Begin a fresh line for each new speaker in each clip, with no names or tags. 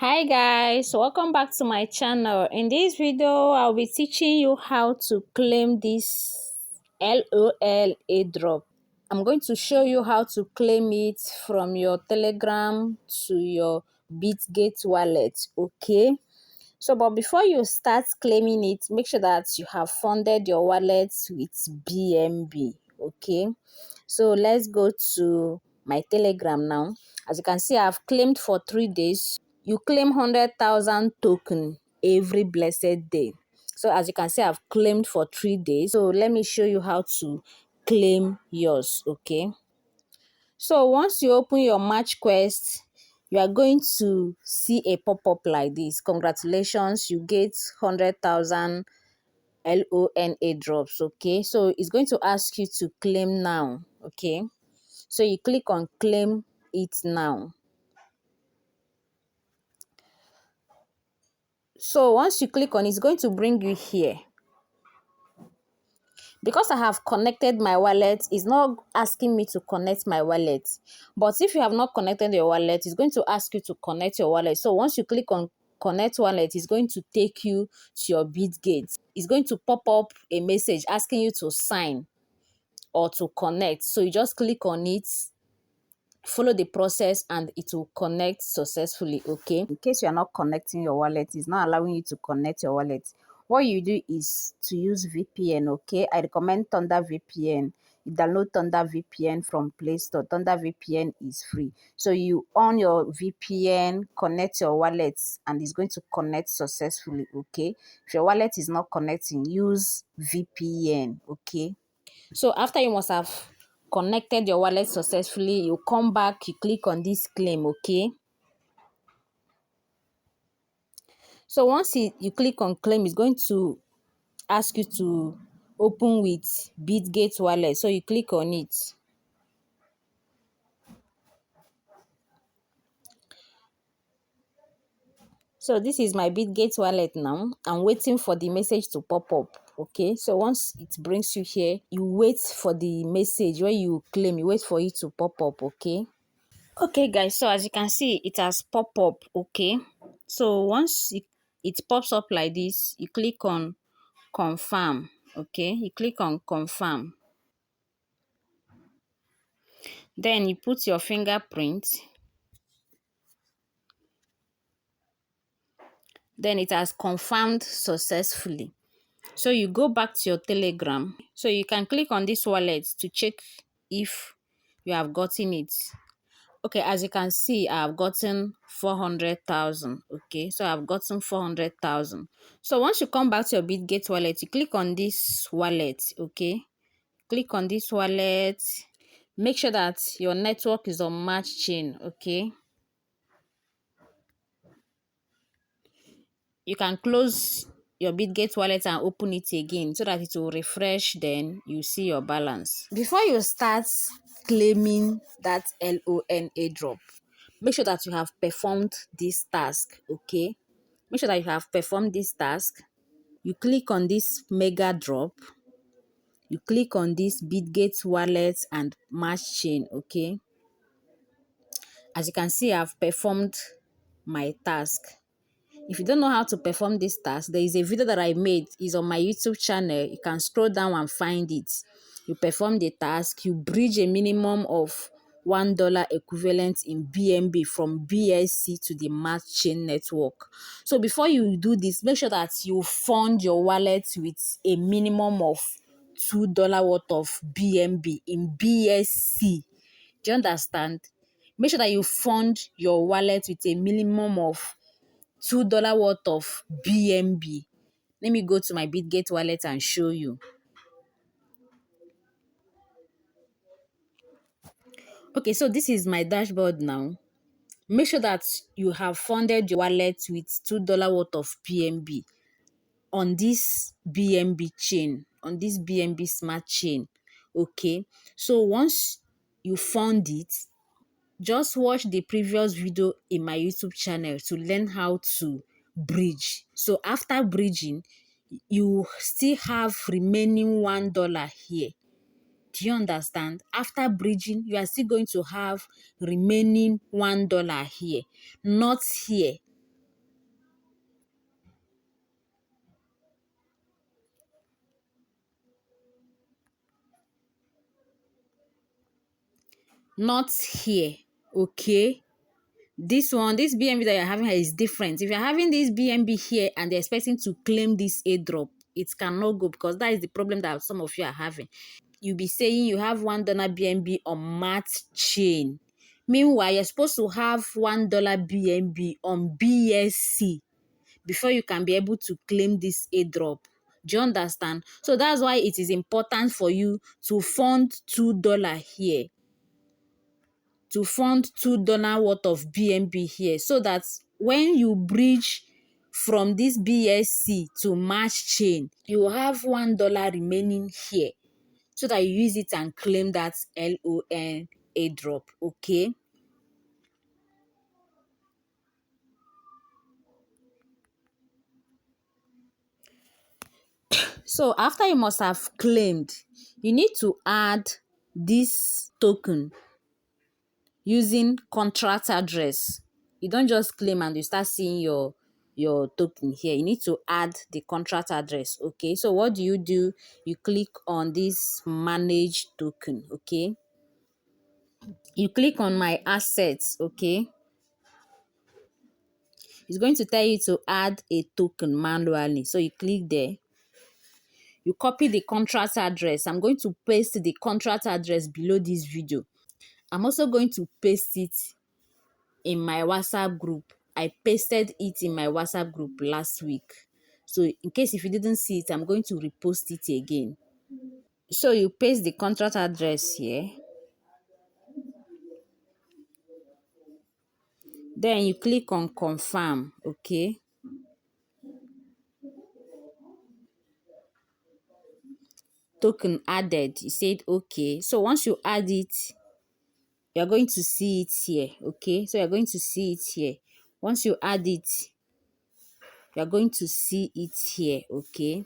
Hi guys, welcome back to my channel. In this video I'll be teaching you how to claim this LOL airdrop. I'm going to show you how to claim it from your Telegram to your Bitget wallet. Okay, so but before you start claiming it, make sure that you have funded your wallet with BNB. Okay, so let's go to my Telegram now. As you can see, I've claimed for 3 days. You claim 100,000 token every blessed day. So as you can see, I've claimed for 3 days. So let me show you how to claim yours. Okay, so once you open your match quest, you are going to see a pop-up like this. Congratulations, you get 100,000 LONA drops. Okay, so it's going to ask you to claim now. Okay, so you click on claim it now. So once you click on it, it's going to bring you here. Because I have connected my wallet, it's not asking me to connect my wallet. But if you have not connected your wallet, it's going to ask you to connect your wallet. So once you click on connect wallet, it's going to take you to your Bitget. It's going to pop up a message asking you to sign or to connect. So you just click on it, follow the process, and it will connect successfully. Okay, in case you are not connecting your wallet, it's not allowing you to connect your wallet. What you do is to use VPN. Okay, I recommend Thunder VPN. You download Thunder VPN from Play Store. Thunder VPN is free, so you on your VPN, connect your wallet, and it's going to connect successfully. Okay, if your wallet is not connecting, use VPN. Okay, so after you must have connected your wallet successfully, you come back, you click on this claim. Okay, so once you click on claim, it's going to ask you to open with Bitget wallet. So you click on it. So this is my Bitget wallet now. I'm waiting for the message to pop up. Okay, so once it brings you here, you wait for the message where you claim, you wait for it to pop up. Okay, okay guys, so as you can see, it has popped up. Okay, so once it pops up like this, you click on confirm. Okay, you click on confirm, then you put your fingerprint, then it has confirmed successfully. So you go back to your Telegram, so you can click on this wallet to check if you have gotten it. Okay, as you can see, I've gotten 400,000. Okay, so I've gotten 400,000. So once you come back to your Bitget wallet, you click on this wallet. Okay, click on this wallet. Make sure that your network is on match chain. Okay, you can close your Bitget wallet and open it again so that it will refresh, then you see your balance. Before you start claiming that LONA drop, make sure that you have performed this task. Okay, make sure that you have performed this task. You click on this mega drop, you click on this Bitget wallet and match chain. Okay, as you can see, I've performed my task. If you don't know how to perform this task, there is a video that I made. It's on my YouTube channel. You can scroll down and find it. You perform the task. You bridge a minimum of $1 equivalent in BNB from BSC to the match chain network. So before you do this, make sure that you fund your wallet with a minimum of $2 worth of BNB in BSC. Do you understand? Make sure that you fund your wallet with a minimum of $2 worth of BNB. Let me go to my Bitget wallet and show you. Okay, so this is my dashboard now. Make sure that you have funded your wallet with $2 worth of BNB on this BNB chain, on this BNB smart chain. Okay, so once you fund it, just watch the previous video in my YouTube channel to learn how to bridge. So after bridging, you still have remaining $1 here. Do you understand? After bridging, you are still going to have remaining $1 here, not here. not here. Okay, this BNB that you're having here is different. If you're having this BNB here and they're expecting to claim this airdrop, it cannot go, because that is the problem that some of you are having. You'll be saying you have $1 BNB on MAT chain. Meanwhile, you're supposed to have $1 BNB on BSC before you can be able to claim this airdrop. Do you understand? So that's why it is important for you to fund $2 here, to fund $2 worth of BNB here, so that when you bridge from this BSC to Match chain, you will have $1 remaining here, so that you use it and claim that LON airdrop. Okay. So after you must have claimed, you need to add this token using contract address. You don't just claim and you start seeing your token here. You need to add the contract address. Okay, so what do? You click on this manage token. Okay, you click on my assets. Okay, it's going to tell you to add a token manually, so you click there. You copy the contract address. I'm going to paste the contract address below this video. I'm also going to paste it in my WhatsApp group. I pasted it in my WhatsApp group last week. So in case if you didn't see it, I'm going to repost it again. So you paste the contract address here. Then you click on confirm. Okay. Token added. You said okay. So once you add it, you're going to see it here. Okay. So you're going to see it here. Once you add it, you're going to see it here. Okay.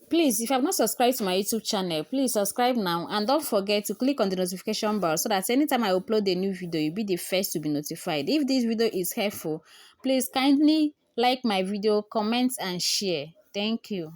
Please, if you have not subscribed to my YouTube channel, please subscribe now, and don't forget to click on the notification bell so that anytime I upload a new video, you'll be the first to be notified. If this video is helpful, please kindly like my video, comment and share. Thank you.